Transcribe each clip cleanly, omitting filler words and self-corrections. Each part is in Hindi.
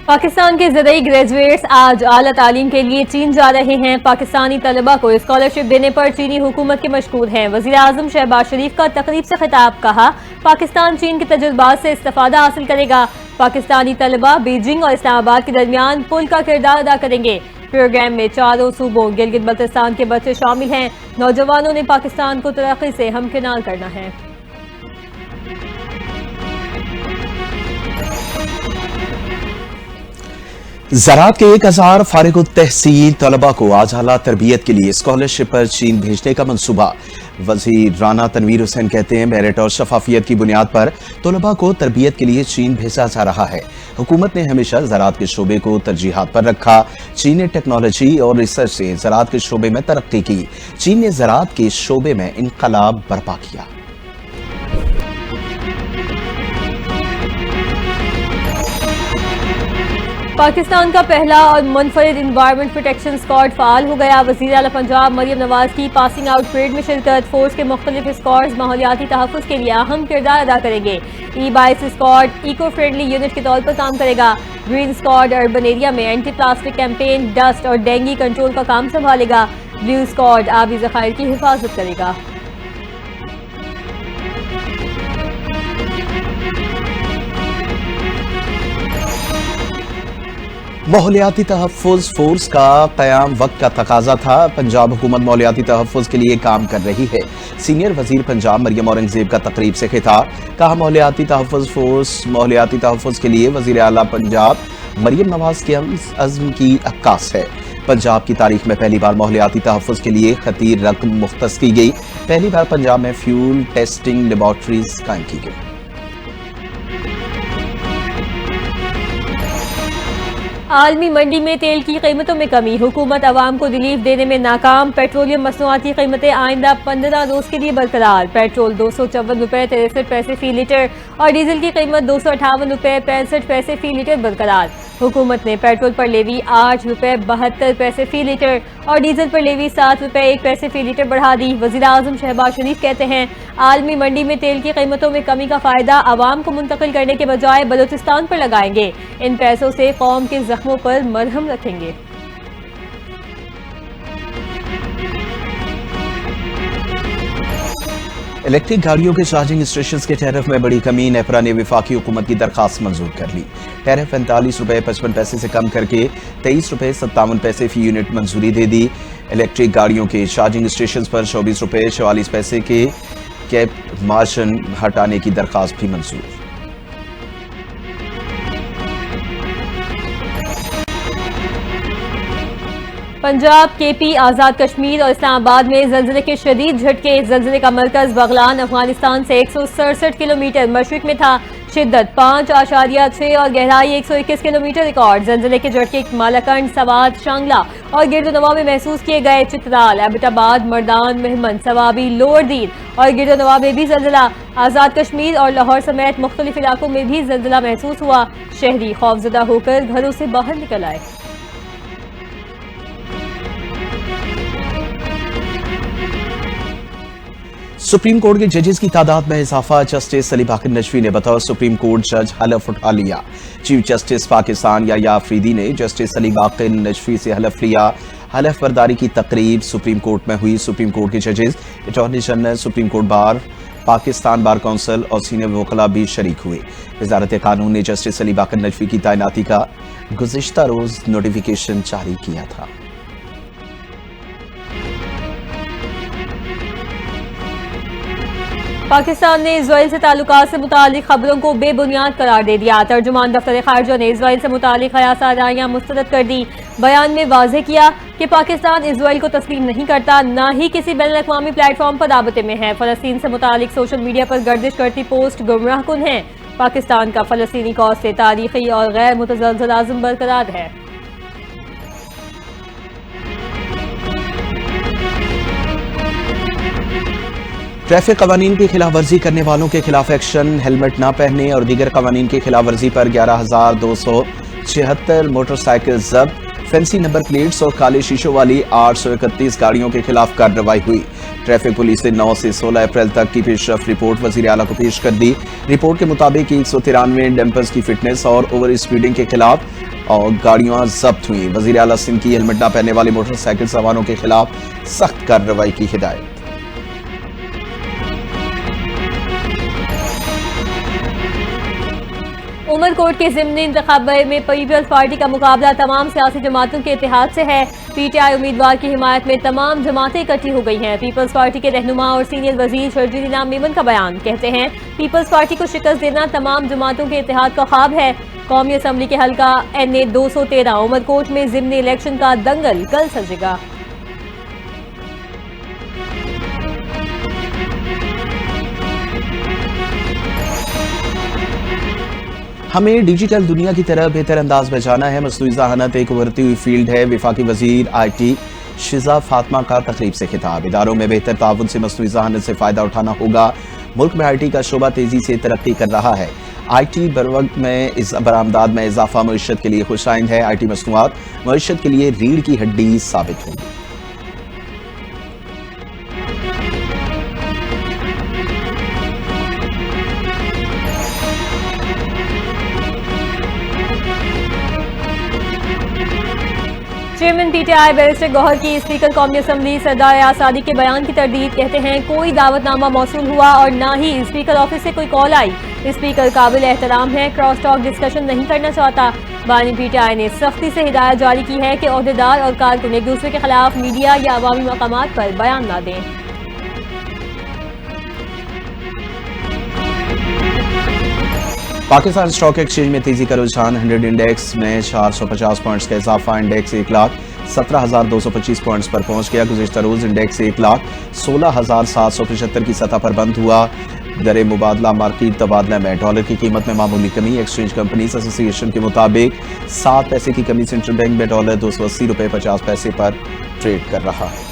पाकिस्तान के ज़रई ग्रेजुएट्स आज आला तालीम के लिए चीन जा रहे हैं। पाकिस्तानी तलबा को स्कॉलरशिप देने पर चीनी हुकूमत के मशकूर हैं। वज़ीर आज़म शहबाज शरीफ का तकरीब से खिताब, कहा पाकिस्तान चीन के तजुर्बात से इस्तेफादा हासिल करेगा। पाकिस्तानी तलबा बीजिंग और इस्लामाबाद के दरमियान पुल का किरदार अदा करेंगे। प्रोग्राम में चारों सूबों गिलगित बल्तिस्तान के बच्चे शामिल हैं। नौजवानों ने पाकिस्तान को तरक्की से हमकिनार करना है। ज़राअत के 1000 फारिग तहसील तलबा को आज आला तरबियत के लिए स्कॉलरशिप पर चीन भेजने का मंसूबा। वज़ीर राना तनवीर हुसैन कहते हैं मेरिट और शफाफियत की बुनियाद पर तलबा को तरबियत के लिए चीन भेजा जा रहा है। हुकूमत ने हमेशा ज़राअत के शोबे को तरजीहात पर रखा। चीन ने टेक्नोलॉजी और रिसर्च से ज़राअत के शोबे में तरक्की की। चीन ने ज़राअत के शोबे में इनकलाब बर्पा किया। पाकिस्तान का पहला और मुनफरिद इन्वायरमेंट प्रोटेक्शन स्क्वाड फाल हो गया। वज़ीर आला पंजाब मरियम नवाज की पासिंग आउट परेड में शिरकत। फोर्स के मुख्तलिफ स्क्वाड्स माहौलियाती तहफ़्फ़ुज़ के लिए अहम किरदार अदा करेंगे। ई-बाइक स्क्वाड इको फ्रेंडली यूनिट के तौर पर काम करेगा। ग्रीन स्क्वाड अर्बन एरिया में एंटी प्लास्टिक कैंपेन, डस्ट और डेंगू कंट्रोल का काम संभालेगा। ब्लू स्क्वाड आबी ज़खायर की हिफाजत करेगा। माहौलियाती तहफ़्फ़ुज़ फोर्स का क़याम वक्त का तकाजा था। पंजाब हुकूमत माहौलियाती तहफ़्फ़ुज़ के लिए काम कर रही है। सीनियर वज़ीर पंजाब मरियम औरंगज़ेब का तकरीब से खिताब, कहा माहौलियाती तहफ़्फ़ुज़ फोर्स माहौलियाती तहफ़्फ़ुज़ के लिए वज़ीर आला पंजाब मरियम नवाज के अज़्म की अक्कास है। पंजाब की तारीख में पहली बार माहौलियाती तहफ़्फ़ुज़ के लिए खतीर रकम मुख्तस की गई। पहली बार पंजाब में फ्यूल टेस्टिंग लेबॉर्ट्रीज कायम की गई। आलमी मंडी में तेल की कीमतों में कमी। हुकूमत अवाम को रिलीफ देने में नाकाम। पेट्रोलियम मसनूआत की कीमतें आइंदा 15 रोज के लिए बरकरार। पेट्रोल 254 रुपये 63 पैसे फी लीटर और डीजल की कीमत 258 रुपये 65 पैसे फी लीटर बरकरार। हुकूमत ने पेट्रोल पर लेवी 8 रुपये 72 पैसे फी लीटर और डीजल पर लेवी 7 रुपये 1 पैसे फी लीटर बढ़ा दी। वज़ीर आज़म शहबाज शरीफ कहते हैं आलमी मंडी में तेल की कीमतों में कमी का फायदा अवाम को मुंतकिल करने के बजाय बलूचिस्तान पर लगाएंगे। इन पैसों से कौम के जख्मों पर मरहम रखेंगे। इलेक्ट्रिक गाड़ियों के चार्जिंग स्टेशन के टैरिफ में बड़ी कमी। नेपरा ने वफाकी हुकूमत की दरखास्त मंजूर कर ली। टैरिफ 45 रुपये 55 पैसे से कम करके 23 रुपये 57 पैसे फी यूनिट मंजूरी दे दी। इलेक्ट्रिक गाड़ियों के चार्जिंग स्टेशन पर 24 रुपये 44 पैसे के कैप मार्जिन हटाने की दरखास्त भी मंजूर। पंजाब, केपी, आज़ाद कश्मीर और इस्लामाबाद में ज़लज़ले के शदीद झटके। ज़लज़ले का मरकज़ बगलान अफगानिस्तान से 167 किलोमीटर मशरिक में था। शिद्दत 5.6 और गहराई 121 किलोमीटर रिकॉर्ड। ज़लज़ले के झटके मालाकंड, सवात, शांगला और गिरदोनवा में महसूस किए गए। चित्राल, एबटाबाद, मर्दान, मेहमन, सवाबी, लोअर दीन और गिरदोनवा में भी ज़लज़ला। आज़ाद कश्मीर और लाहौर समेत मुख्तलिफ इलाकों में भी ज़लज़ला महसूस हुआ। शहरी खौफजदा होकर घरों से बाहर निकल आए। सुप्रीम कोर्ट के जजेस की तादाद में इजाफा। जस्टिस अली बाकर नजवी ने बतौर सुप्रीम कोर्ट जज हलफ उठा लिया। चीफ जस्टिस पाकिस्तान या अफरीदी ने जस्टिस अली बाकर नजवी से हलफ लिया। हलफ बर्दारी की तकरीब सुप्रीम कोर्ट में हुई। सुप्रीम कोर्ट के जजेस, attorney general, supreme court bar, Pakistan bar council और सीनियर वकला भी शरीक हुए। वजारत कानून ने जस्टिस अली बाकर नजवी की तैनाती का गुज़िश्ता रोज नोटिफिकेशन जारी किया था। पाकिस्तान ने इजराइल से ताल्लुकात से मुतालिक खबरों को बेबुनियाद करार दे दिया। तर्जुमान दफ्तर खारजा ने इजराइल से मुतालिक ख़यासाराइयां मुस्तरद कर दी। बयान में वाज़ेह किया कि पाकिस्तान इजराइल को तस्लीम नहीं करता, न ही किसी बैनुल-अक़वामी प्लेटफॉर्म पर राबते में है। फ़लस्तीन से मुतालिक सोशल मीडिया पर गर्दिश करती पोस्ट गुमराह कुन है। पाकिस्तान का फ़लस्तीनी कौस से तारीखी और गैर मुतज़लज़ल आज़म बरकरार है। ट्रैफिक कवानीन की खिलाफ वर्जी करने वालों के खिलाफ एक्शन। हेलमेट न पहनने और दीगर कवानीन की खिलाफ वर्जी पर 11,276 मोटरसाइकिल जब्त। फैंसी नंबर प्लेट्स और काले शीशों वाली 831 गाड़ियों के खिलाफ कार्रवाई हुई। ट्रैफिक पुलिस ने 9 से 16 अप्रैल तक की पेशरफ रिपोर्ट वज़ीर आला को पेश कर दी। रिपोर्ट के मुताबिक 193 डंपर्स की फिटनेस और ओवर स्पीडिंग के खिलाफ और गाड़ियां जब्त हुई। वजीर आला सिंध की हेलमेट न पहनने वाले मोटरसाइकिल सवारों के खिलाफ सख्त कार्रवाई की हिदायत। उमरकोट के ज़िमनी इंतखाब में पीपल्स पार्टी का मुकाबला तमाम सियासी जमातों के इत्तेहाद से है। पीटीआई उम्मीदवार की हिमायत में तमाम जमातें इकट्ठी हो गई हैं। पीपल्स पार्टी के रहनुमा और सीनियर वजीर शर्जील इनाम मेमन का बयान, कहते हैं पीपल्स पार्टी को शिकस्त देना तमाम जमातों के इत्तेहाद का ख्वाब है। कौमी असम्बली के हल्का NA 213 उमरकोट में ज़िमनी इलेक्शन का दंगल कल सजेगा। हमें डिजिटल दुनिया की तरह बेहतर अंदाज में जाना है। मसनूई ज़हानत एक उभरती हुई फील्ड है। वफाकी वजीर IT शिजा फातिमा का तकरीब से खिताब। इदारों में बेहतर ताउन से मसनूई ज़हानत से फ़ायदा उठाना होगा। मुल्क में IT का शोबा तेज़ी से तरक्की कर रहा है। IT बरवक्त में इस बरामदात में इजाफा मईशत के लिए खुशाइंद है। IT मसनूआत मईशत के लिए रीढ़ की हड्डी साबित होंगी। चेयरमैन PTI बैरिस्टर गौहर की स्पीकर कौमी असम्बली सरदार आसादी के बयान की तरदीद, कहते हैं कोई दावतनामा मौसूल हुआ और ना ही स्पीकर ऑफिस से कोई कॉल आई। स्पीकर काबिल एहतराम है, क्रॉस टॉक डिस्कशन नहीं करना चाहता। बानी PTI ने सख्ती से हिदायत जारी की है कि ओहदेदार और कारकुन एक दूसरे के खिलाफ मीडिया या अवामी मकामात पर बयान ना दें। पाकिस्तान स्टॉक एक्सचेंज में तेजी का रुझान। 100 इंडेक्स में 450 पॉइंट्स का इजाफा। इंडेक्स 1,17,225 पॉइंट्स पर पहुंच गया। गुज़िश्ता रोज इंडेक्स 1,16,775 की सतह पर बंद हुआ। दर मुबादला मार्केट तबादला में डॉलर की कीमत में मामूली कमी। एक्सचेंज कंपनीज एसोसिएशन के मुताबिक 7 पैसे की कमी सेंट्रल बैंक में डॉलर 280 रुपये 50 पैसे पर ट्रेड कर रहा है।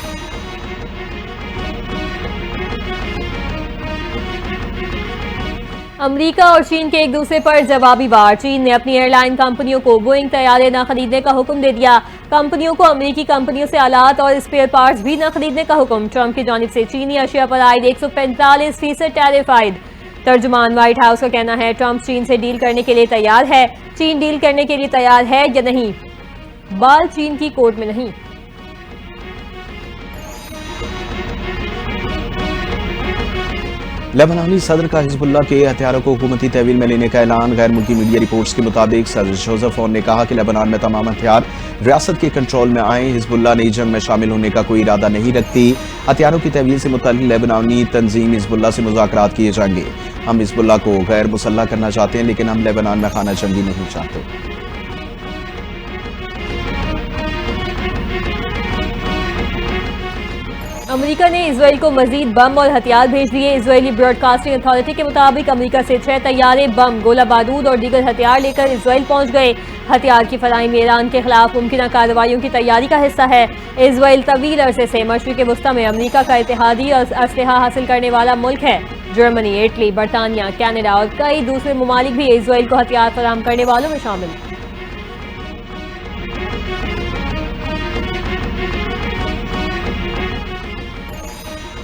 अमेरिका और चीन के एक दूसरे पर जवाबी वार। चीन ने अपनी एयरलाइन कंपनियों को बोइंग तैयारे न खरीदने का हुक्म दे दिया। कंपनियों को अमेरिकी कंपनियों से आलात और स्पेयर पार्ट्स भी न खरीदने का हुक्म। ट्रंप की जानिब से चीनी अशिया पर आयद 145% टैरिफ आयद। तर्जुमान व्हाइट हाउस का कहना है ट्रंप चीन से डील करने के लिए तैयार है। चीन डील करने के लिए तैयार है या नहीं, बाल चीन की कोर्ट में नहीं। लेबनानी सदर का हिजबुल्लाह के हथियारों को हुकूमती तहवील में लेने का ऐलान। गैर मुल्की मीडिया रिपोर्ट्स के मुताबिक सदर जोसेफ ऑन ने कहा कि लेबनान में तमाम हथियार रियासत के कंट्रोल में आए। हिजबुल्लाह ने जंग में शामिल होने का कोई इरादा नहीं रखती। हथियारों की तहवील से मुतल्लिक लेबनानी तंजीम हिजबुल्लाह से मुज़ाकरात किए जाएंगे। हम हिजबुल्लाह को गैर मुसल्लह करना चाहते हैं, लेकिन हम लेबनान में खाना जंगी नहीं चाहते। अमेरिका ने इजराइल को मजीद बम और हथियार भेज दिए। इजरायली ब्रॉडकास्टिंग अथॉरिटी के मुताबिक अमेरिका से 6 तैयारे बम, गोला बारूद और दीगर हथियार लेकर इजराइल पहुंच गए। हथियार की फराहमी ईरान के खिलाफ मुमकिन कार्रवाइयों की तैयारी का हिस्सा है। इजराइल तवील अरसे से मशरिक़ वस्ता में अमेरिका का इत्तेहादी और असलहा हासिल करने वाला मुल्क है। जर्मनी, इटली, बरतानिया, कनाडा और कई दूसरे ममालिक भी इजराइल को हथियार फराहम करने वालों में शामिल हैं।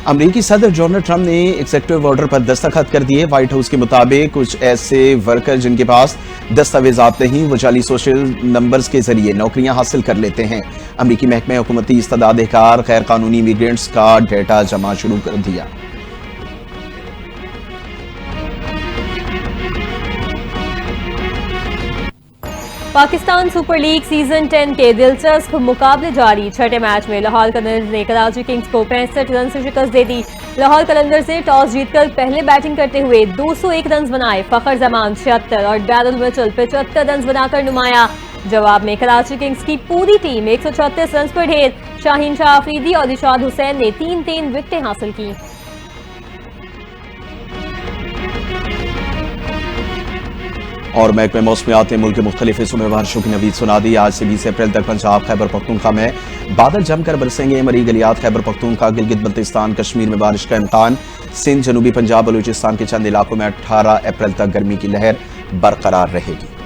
अमेरिकी सदर डोनाल्ड ट्रंप ने एग्जीक्यूटिव ऑर्डर पर दस्तखत कर दिए। व्हाइट हाउस के मुताबिक कुछ ऐसे वर्कर जिनके पास दस्तावेजात नहीं, वो जाली सोशल नंबर्स के जरिए नौकरियां हासिल कर लेते हैं। अमेरिकी महकमे हुकूमती इस्तदादेकार गैर कानूनी इमिग्रेंट्स का डेटा जमा शुरू कर दिया। पाकिस्तान सुपर लीग सीजन 10 के दिलचस्प मुकाबले जारी। छठे मैच में लाहौर कलंदर्स ने कराची किंग्स को 65 रन से शिकस्त दे दी। लाहौर कलंदर्स ने टॉस जीतकर पहले बैटिंग करते हुए 201 रन बनाए। फखर जमान 76 और बैरुल मिचेल 75 रन बनाकर नुमाया। जवाब में कराची किंग्स की पूरी टीम 136 रन पर ढेर। शाहीन शाह अफरीदी और इरशाद हुसैन ने 3-3 विकेटें हासिल की। और महकमे मौसमियात ने मुल्क के मुख्तलिफ हिस्सों में बारिशों की नवीद सुना दी। आज से 20 अप्रैल तक पंजाब, खैबर पख्तूनख्वा में बादल जमकर बरसेंगे। मरी गलियात, खैबर पख्तूनख्वा, गिलगित बल्तिस्तान, कश्मीर में बारिश का इम्कान। सिंध, जनूबी पंजाब, बलूचिस्तान के चंद इलाकों में 18 अप्रैल तक गर्मी की लहर बरकरार रहेगी।